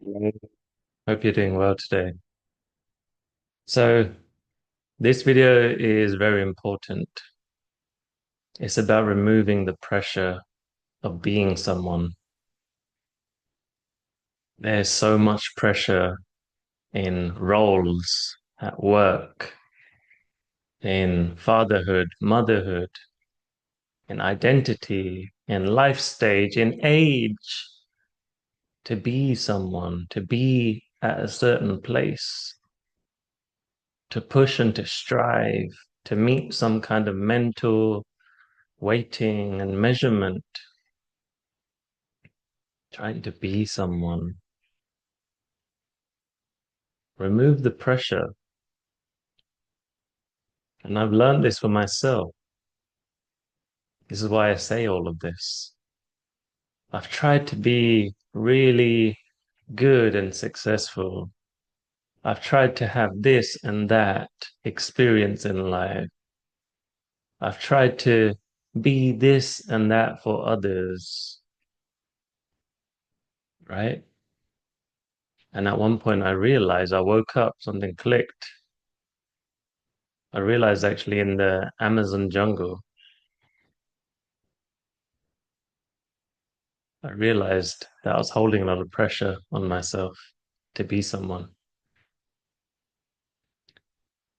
Hello. Hope you're doing well today. So, this video is very important. It's about removing the pressure of being someone. There's so much pressure in roles at work, in fatherhood, motherhood, in identity, in life stage, in age, to be someone, to be at a certain place, to push and to strive, to meet some kind of mental waiting and measurement, trying to be someone. Remove the pressure. And I've learned this for myself. This is why I say all of this. I've tried to be really good and successful. I've tried to have this and that experience in life. I've tried to be this and that for others, right? And at one point I realized I woke up, something clicked. I realized actually in the Amazon jungle, I realized that I was holding a lot of pressure on myself to be someone,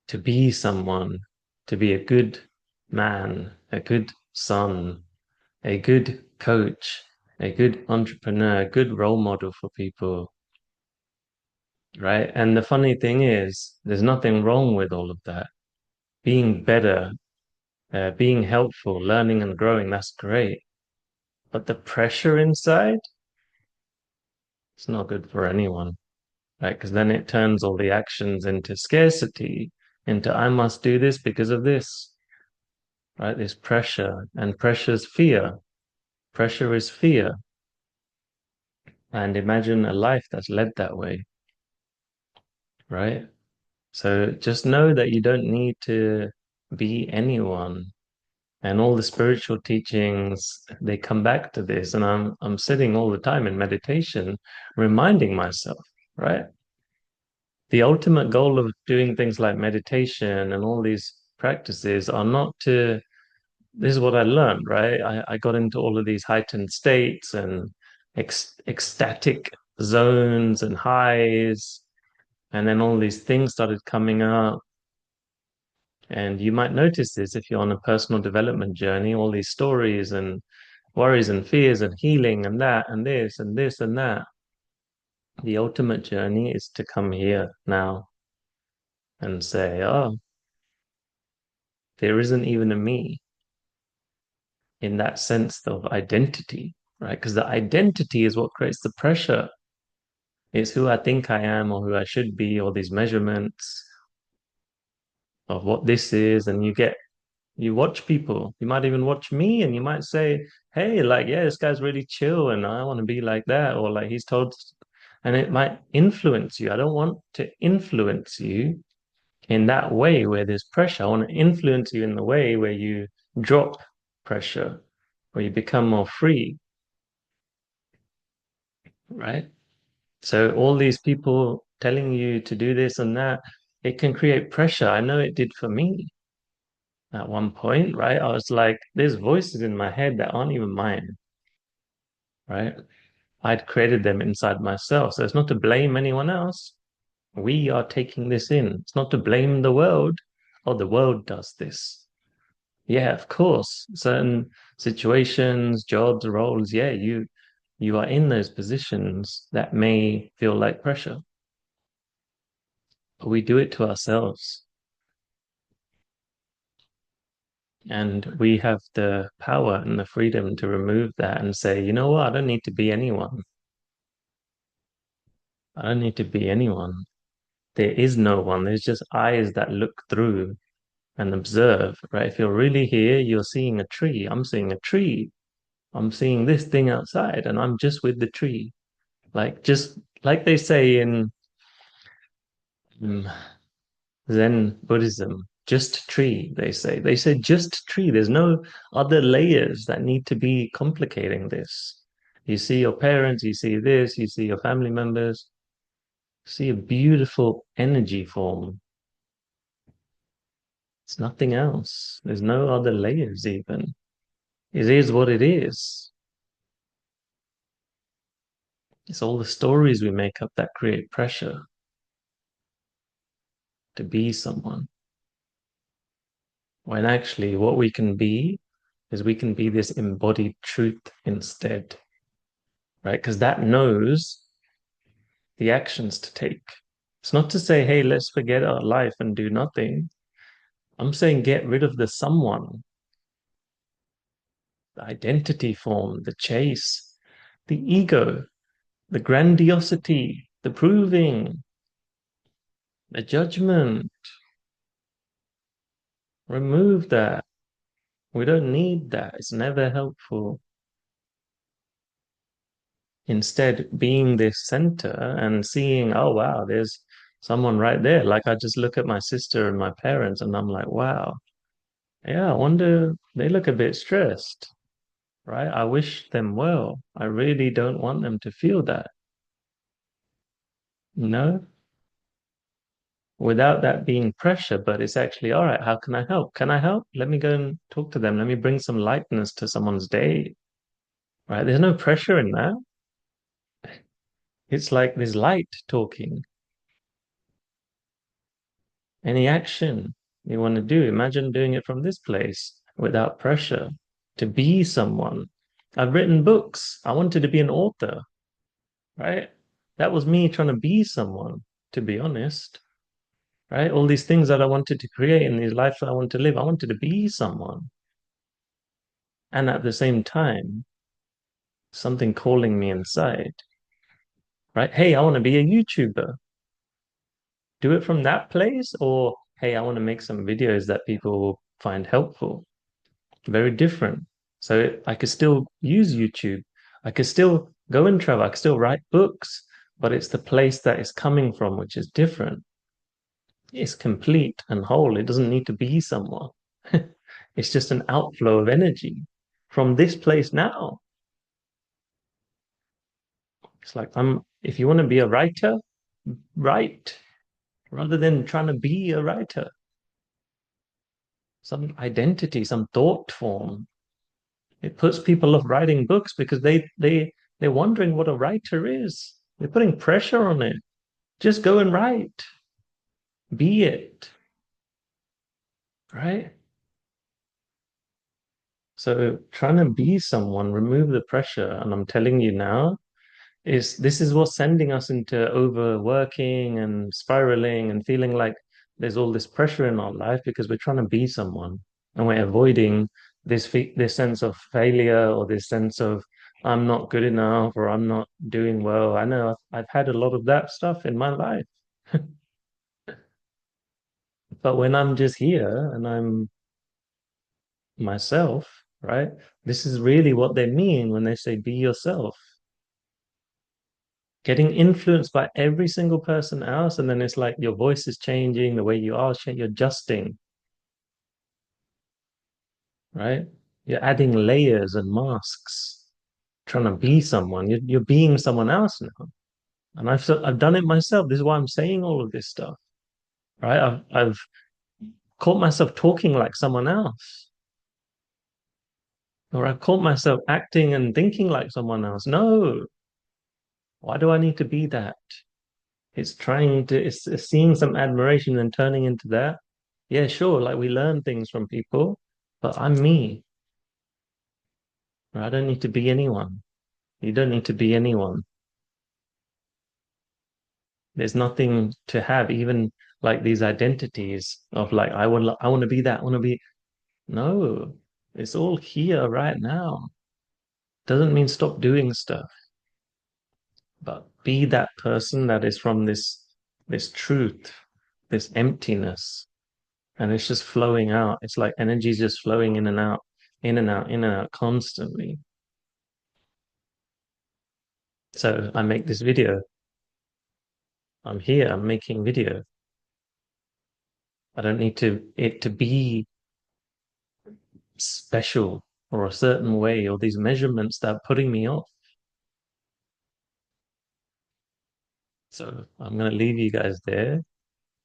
to be someone, to be a good man, a good son, a good coach, a good entrepreneur, a good role model for people, right? And the funny thing is, there's nothing wrong with all of that. Being better, being helpful, learning and growing, that's great. But the pressure inside, it's not good for anyone. Right? Because then it turns all the actions into scarcity, into I must do this because of this, right? This pressure, and pressure's fear. Pressure is fear. And imagine a life that's led that way, right? So just know that you don't need to be anyone. And all the spiritual teachings, they come back to this. And I'm sitting all the time in meditation, reminding myself, right? The ultimate goal of doing things like meditation and all these practices are not to, this is what I learned, right? I got into all of these heightened states and ecstatic zones and highs, and then all these things started coming up. And you might notice this if you're on a personal development journey, all these stories and worries and fears and healing and that and this and this and that. The ultimate journey is to come here now and say, oh, there isn't even a me in that sense of identity, right? Because the identity is what creates the pressure. It's who I think I am or who I should be, or these measurements of what this is. And you watch people, you might even watch me, and you might say, hey, like, yeah, this guy's really chill and I want to be like that. Or like he's told, and it might influence you. I don't want to influence you in that way where there's pressure. I want to influence you in the way where you drop pressure, where you become more free, right? So all these people telling you to do this and that, it can create pressure. I know it did for me at one point, right? I was like, there's voices in my head that aren't even mine, right? I'd created them inside myself. So it's not to blame anyone else. We are taking this in. It's not to blame the world. Oh, the world does this. Yeah, of course. Certain situations, jobs, roles, yeah, you are in those positions that may feel like pressure, but we do it to ourselves. And we have the power and the freedom to remove that and say, you know what, I don't need to be anyone. I don't need to be anyone. There is no one. There's just eyes that look through and observe, right? If you're really here, you're seeing a tree. I'm seeing a tree. I'm seeing this thing outside, and I'm just with the tree. Like just like they say in um, Zen Buddhism, just tree, they say. They say just tree. There's no other layers that need to be complicating this. You see your parents, you see this, you see your family members. See a beautiful energy form. It's nothing else. There's no other layers even. It is what it is. It's all the stories we make up that create pressure to be someone. When actually what we can be is we can be this embodied truth instead, right? Because that knows the actions to take. It's not to say, hey, let's forget our life and do nothing. I'm saying get rid of the someone, the identity form, the chase, the ego, the grandiosity, the proving, the judgment. Remove that. We don't need that. It's never helpful. Instead, being this center and seeing, oh, wow, there's someone right there. Like I just look at my sister and my parents and I'm like, wow, yeah, I wonder, they look a bit stressed, right? I wish them well. I really don't want them to feel that, you know, without that being pressure. But it's actually, all right, how can I help? Can I help? Let me go and talk to them. Let me bring some lightness to someone's day, right? There's no pressure in that. It's like there's light talking. Any action you want to do, imagine doing it from this place without pressure to be someone. I've written books. I wanted to be an author, right? That was me trying to be someone, to be honest, right? All these things that I wanted to create in these lives that I want to live, I wanted to be someone. And at the same time, something calling me inside, right? Hey, I want to be a YouTuber. Do it from that place, or hey, I want to make some videos that people will find helpful. Very different. So I could still use YouTube. I could still go and travel. I could still write books, but it's the place that it's coming from, which is different. It's complete and whole. It doesn't need to be someone. It's just an outflow of energy from this place now. It's like if you want to be a writer, write rather than trying to be a writer. Some identity, some thought form. It puts people off writing books because they're wondering what a writer is. They're putting pressure on it. Just go and write. Be it, right? So trying to be someone, remove the pressure. And I'm telling you now, this is what's sending us into overworking and spiraling and feeling like there's all this pressure in our life because we're trying to be someone and we're avoiding this sense of failure or this sense of I'm not good enough or I'm not doing well. I know I've had a lot of that stuff in my life, but when I'm just here and I'm myself, right? This is really what they mean when they say be yourself. Getting influenced by every single person else, and then it's like your voice is changing, the way you are, you're adjusting, right? You're adding layers and masks, trying to be someone. You're being someone else now, and I've done it myself. This is why I'm saying all of this stuff, right? I've caught myself talking like someone else, or I've caught myself acting and thinking like someone else. No, why do I need to be that? It's seeing some admiration and turning into that. Yeah, sure, like we learn things from people, but I'm me. I don't need to be anyone. You don't need to be anyone. There's nothing to have, even like these identities of like I want to be that, I want to be. No, it's all here right now. Doesn't mean stop doing stuff, but be that person that is from this truth, this emptiness, and it's just flowing out. It's like energy's just flowing in and out, in and out, in and out constantly. So I make this video. I'm here. I'm making video. I don't need it to be special or a certain way or these measurements that are putting me off. So I'm going to leave you guys there.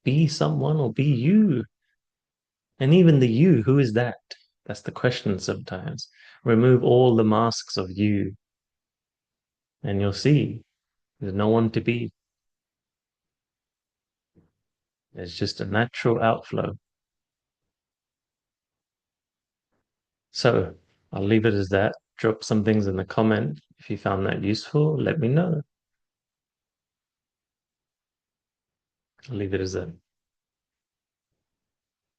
Be someone or be you. And even the you, who is that? That's the question sometimes. Remove all the masks of you, and you'll see there's no one to be. It's just a natural outflow. So I'll leave it as that. Drop some things in the comment. If you found that useful, let me know. I'll leave it as that.